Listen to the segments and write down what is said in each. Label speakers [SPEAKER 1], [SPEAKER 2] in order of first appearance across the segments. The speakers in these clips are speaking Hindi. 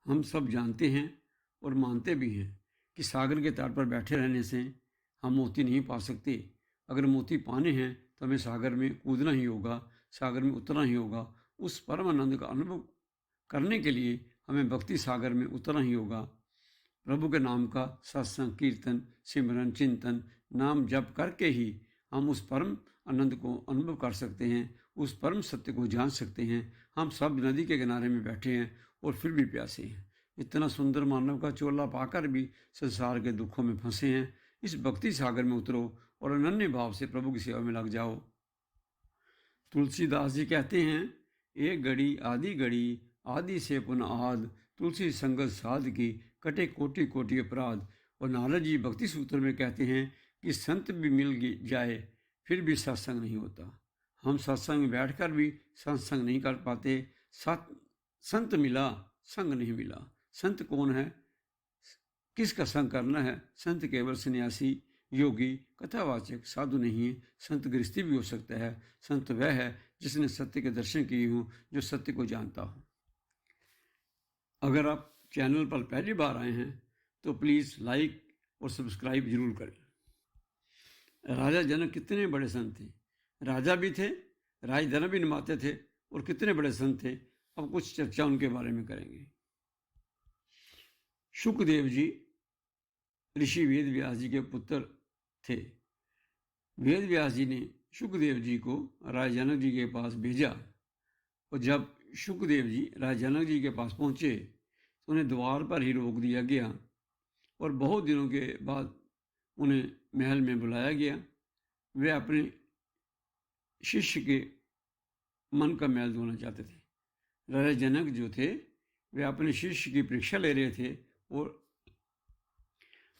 [SPEAKER 1] हम सब जानते हैं और मानते भी हैं कि सागर के तट पर बैठे रहने से हम मोती नहीं पा सकते। अगर मोती पाने हैं तो हमें सागर में कूदना ही होगा, सागर में उतरना ही होगा। उस परम आनंद का अनुभव करने के लिए हमें भक्ति सागर में उतरना ही होगा। प्रभु के नाम का सत्संग, कीर्तन, सिमरन, चिंतन, नाम जप करके ही हम उस परम आनंद को अनुभव कर सकते हैं, उस परम सत्य को जान सकते हैं। हम सब नदी के किनारे में बैठे हैं और फिर भी प्यासे हैं। इतना सुंदर मानव का चोला पाकर भी संसार के दुखों में फंसे हैं। इस भक्ति सागर में उतरो और अनन्य भाव से प्रभु की सेवा में लग जाओ। तुलसीदास जी कहते हैं, एक घड़ी आदि से पुनः आद, तुलसी संगत साध की कटे कोटि कोटि अपराध। और नारद जी भक्ति सूत्र में कहते हैं कि संत भी मिल जाए फिर भी सत्संग नहीं होता। हम सत्संग में बैठकर भी सत्संग नहीं कर पाते। संत मिला, संग नहीं मिला। संत कौन है, किसका संग करना है? संत केवल सन्यासी, योगी, कथावाचक, साधु नहीं है। संत गृहस्थी भी हो सकता है। संत वह है जिसने सत्य के दर्शन किए हों, जो सत्य को जानता हो। अगर आप चैनल पर पहली बार आए हैं तो प्लीज़ लाइक और सब्सक्राइब जरूर करें। राजा जनक कितने बड़े संत थे। राजा भी थे, राज धर्म भी निभाते थे और कितने बड़े संत थे। अब कुछ चर्चा उनके बारे में करेंगे। शुकदेव जी ऋषि वेद व्यास जी के पुत्र थे। वेद व्यास जी ने शुकदेव जी को राजा जनक जी के पास भेजा और जब शुकदेव जी राजा जनक जी के पास पहुँचे तो उन्हें द्वार पर ही रोक दिया गया और बहुत दिनों के बाद उन्हें महल में बुलाया गया। वे अपने शिष्य के मन का मैल धोना चाहते थे। राजा जनक जो थे वे अपने शिष्य की परीक्षा ले रहे थे और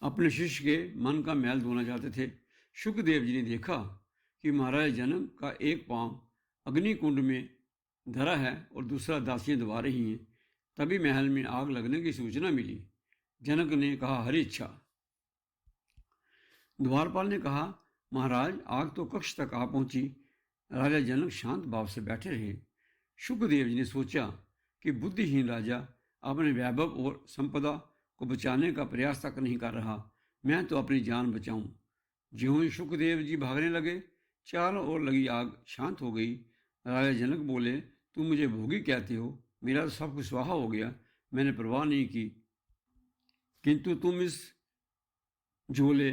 [SPEAKER 1] अपने शिष्य के मन का मैल धोना चाहते थे। शुकदेव जी ने देखा कि महाराज जनक का एक पांव अग्नि कुंड में धरा है और दूसरा दासियां दबा रही हैं। तभी महल में आग लगने की सूचना मिली। जनक ने कहा, हरी इच्छा। द्वारपाल ने कहा, महाराज आग तो कक्ष तक आ पहुंची। राजा जनक शांत भाव से बैठे रहे। शुकदेव जी ने सोचा कि बुद्धिहीन राजा अपने वैभव और संपदा को बचाने का प्रयास तक नहीं कर रहा, मैं तो अपनी जान बचाऊं। ज्यों ही शुकदेव जी भागने लगे, चारों ओर लगी आग शांत हो गई। राजा जनक बोले, तुम मुझे भोगी कहते हो, मेरा तो सब कुछ स्वाहा हो गया, मैंने परवाह नहीं की, किंतु तुम इस झोले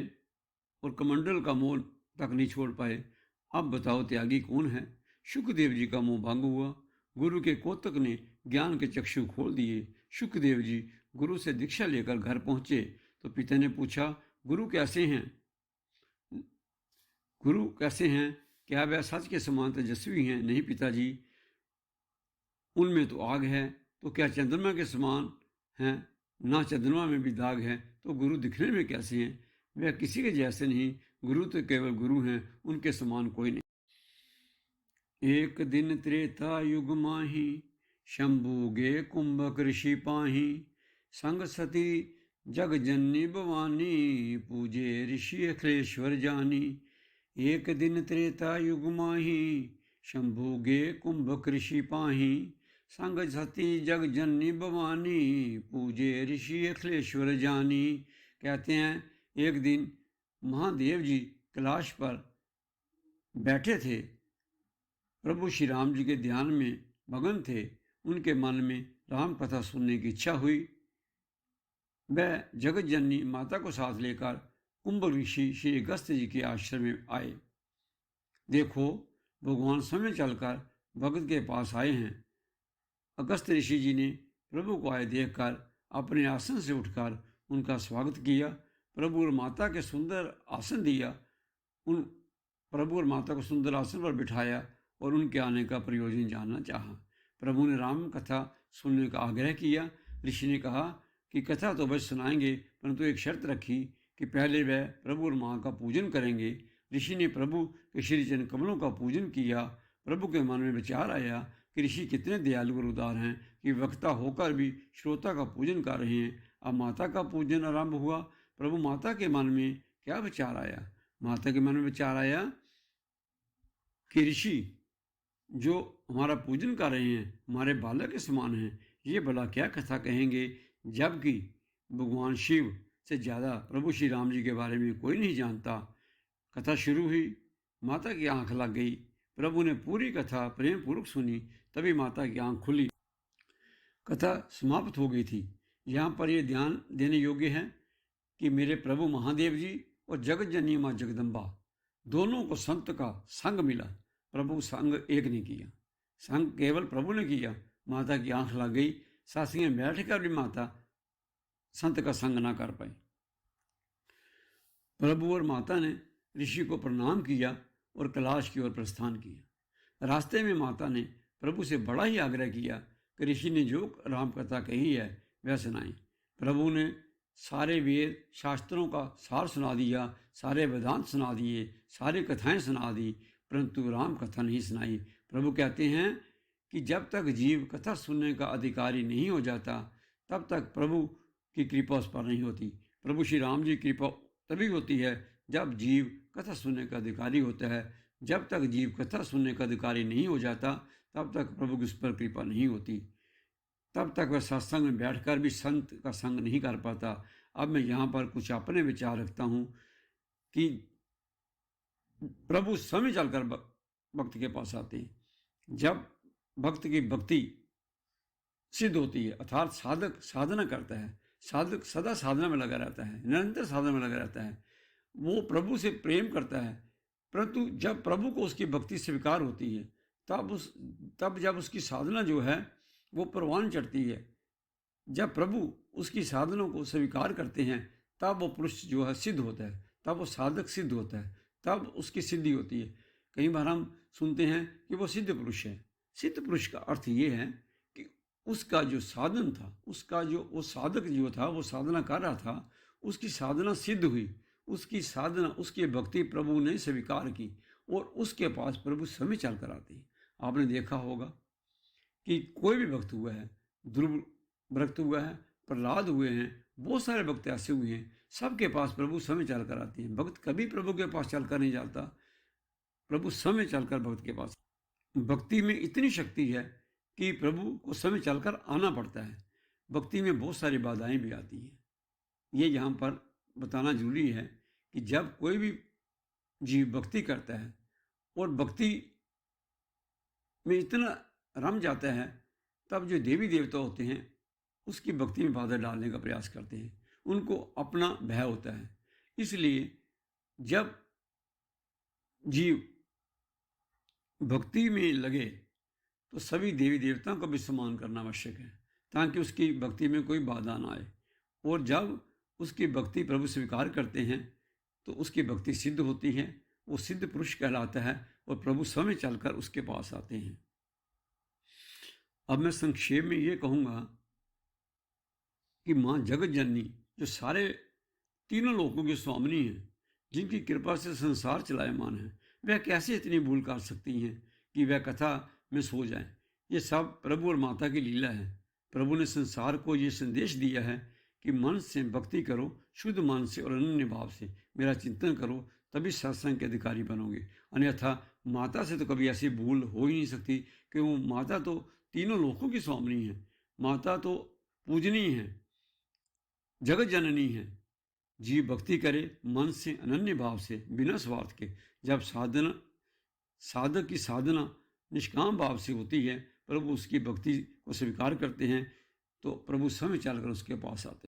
[SPEAKER 1] और कमंडल का मोल तक नहीं छोड़ पाए। अब बताओ त्यागी कौन है? शुकदेव जी का मुंह भंग हुआ। गुरु के कोतक ने ज्ञान के चक्षु खोल दिए। शुकदेव जी गुरु से दीक्षा लेकर घर पहुंचे तो पिता ने पूछा, गुरु कैसे हैं? गुरु कैसे हैं? क्या वह सच के समान तेजस्वी हैं? नहीं पिताजी, उनमें तो आग है। तो क्या चंद्रमा के समान हैं? ना चंद्रमा में भी दाग है। तो गुरु दिखने में कैसे हैं? वह किसी के जैसे नहीं। गुरु तो केवल गुरु हैं, उनके समान कोई नहीं। एक दिन त्रेता युग माही, शंभु गे कुंभक ऋषि पाही। संग सती जग जननी भवानी, पूजे ऋषि अखिलेश्वर जानी। एक दिन त्रेता युग माही, शंभु गे कुंभक ऋषि पाही। संग सती जग जननी भवानी, पूजे ऋषि अखिलेश्वर जानी। कहते हैं एक दिन महादेव जी कैलाश पर बैठे थे। प्रभु श्री राम जी के ध्यान में मगन थे। उनके मन में राम कथा सुनने की इच्छा हुई। वह जगत जननी माता को साथ लेकर कुंभ ऋषि श्री अगस्त्य जी के आश्रम में आए। देखो, भगवान समय चलकर भगत के पास आए हैं। अगस्त्य ऋषि जी ने प्रभु को आए देखकर अपने आसन से उठकर उनका स्वागत किया। प्रभु और माता के सुंदर आसन दिया। उन प्रभु और माता को सुंदर आसन पर बिठाया और उनके आने का प्रयोजन जानना चाहा। प्रभु ने राम कथा सुनने का आग्रह किया। ऋषि ने कहा कि कथा तो बस सुनाएंगे, परंतु एक शर्त रखी कि पहले वह प्रभु और माँ का पूजन करेंगे। ऋषि ने प्रभु के श्री चरण कमलों का पूजन किया। प्रभु के मन में विचार आया कि ऋषि कितने दयालु और उदार हैं कि वक्ता होकर भी श्रोता का पूजन कर रहे हैं। अब माता का पूजन आरंभ हुआ। प्रभु माता के मन में क्या विचार आया? माता के मन में विचार आया कि ऋषि जो हमारा पूजन कर रहे हैं हमारे बालक के समान हैं, ये भला क्या कथा कहेंगे, जबकि भगवान शिव से ज़्यादा प्रभु श्री राम जी के बारे में कोई नहीं जानता। कथा शुरू हुई, माता की आंख लग गई। प्रभु ने पूरी कथा प्रेम पूर्वक सुनी, तभी माता की आंख खुली। कथा समाप्त हो गई थी। यहाँ पर यह ध्यान देने योग्य है कि मेरे प्रभु महादेव जी और जगत जननी माँ जगदम्बा दोनों को संत का संग मिला। प्रभु संग एक ने किया, संग केवल प्रभु ने किया। माता की आंख लग गई। साथी में बैठ कर भी माता संत का संग ना कर पाई। प्रभु और माता ने ऋषि को प्रणाम किया और कैलाश की ओर प्रस्थान किया। रास्ते में माता ने प्रभु से बड़ा ही आग्रह किया कि ऋषि ने जो राम कथा कही है वह सुनाई। प्रभु ने सारे वेद शास्त्रों का सार सुना दिया, सारे वेदांत सुना दिए, सारी कथाएं सुना दी, परंतु राम कथा नहीं सुनाई। प्रभु कहते हैं कि जब तक जीव कथा सुनने का अधिकारी नहीं हो जाता, तब तक प्रभु की कृपा उस पर नहीं होती। प्रभु श्री राम जी की कृपा तभी होती है जब जीव कथा सुनने का अधिकारी होता है। जब तक जीव कथा सुनने का अधिकारी नहीं हो जाता, तब तक प्रभु की उस पर कृपा नहीं होती। तब तक वह सत्संग में बैठकर भी संत का संग नहीं कर पाता। अब मैं यहाँ पर कुछ अपने विचार रखता हूँ कि प्रभु समय चलकर भक्त के पास आते हैं। जब भक्त की भक्ति सिद्ध होती है, अर्थात साधक साधना करता है, साधक सदा साधना में लगा रहता है, निरंतर साधना में लगा रहता है, वो प्रभु से प्रेम करता है। परंतु जब प्रभु को उसकी भक्ति स्वीकार होती है, तब जब उसकी साधना जो है वो परवान चढ़ती है। जब प्रभु उसकी साधनों को स्वीकार करते हैं, तब वो पुरुष जो है सिद्ध होता है, तब वो साधक सिद्ध होता है, तब उसकी सिद्धि होती है। कई बार हम सुनते हैं कि वो सिद्ध पुरुष है। सिद्ध पुरुष का अर्थ ये है कि उसका जो साधन था, उसका जो वो साधक जो था, वो साधना कर रहा था, उसकी साधना सिद्ध हुई, उसकी साधना, उसकी भक्ति प्रभु ने स्वीकार की और उसके पास प्रभु समय चल कर आते हैं। आपने देखा होगा कि कोई भी भक्त हुआ है, ध्रुव भक्त हुआ है, प्रहलाद हुए हैं, बहुत सारे भक्त ऐसे हुए हैं, सबके पास प्रभु समय चल कर आते हैं। भक्त कभी प्रभु के पास चलकर नहीं जाता, प्रभु समय चलकर भक्त के पास। भक्ति में इतनी शक्ति है कि प्रभु को समय चलकर आना पड़ता है। भक्ति में बहुत सारी बाधाएं भी आती हैं। ये यहाँ पर बताना जरूरी है कि जब कोई भी जीव भक्ति करता है और भक्ति में इतना रम जाता है, तब जो देवी देवता होते हैं उसकी भक्ति में बाधा डालने का प्रयास करते हैं। उनको अपना भय होता है। इसलिए जब जीव भक्ति में लगे तो सभी देवी देवताओं का भी सम्मान करना आवश्यक है, ताकि उसकी भक्ति में कोई बाधा ना आए। और जब उसकी भक्ति प्रभु स्वीकार करते हैं तो उसकी भक्ति सिद्ध होती है, वो सिद्ध पुरुष कहलाता है और प्रभु समय चलकर उसके पास आते हैं। अब मैं संक्षेप में ये कहूँगा कि माँ जगत जननी जो सारे तीनों लोकों की स्वामिनी है, जिनकी कृपा से संसार चलायमान है, वह कैसे इतनी भूल कर सकती हैं कि वह कथा में सो जाएं। ये सब प्रभु और माता की लीला है। प्रभु ने संसार को ये संदेश दिया है कि मन से भक्ति करो, शुद्ध मन से और अनन्य भाव से मेरा चिंतन करो, तभी सत्संग के अधिकारी बनोगे। अन्यथा माता से तो कभी ऐसी भूल हो ही नहीं सकती, कि वो माता तो तीनों लोकों की स्वामिनी है, माता तो पूजनीय है, जगत जननी है। जीव भक्ति करे मन से, अनन्य भाव से, बिना स्वार्थ के। जब साधक की साधना निष्काम भाव से होती है, प्रभु उसकी भक्ति को स्वीकार करते हैं, तो प्रभु समय चलकर उसके पास आते हैं।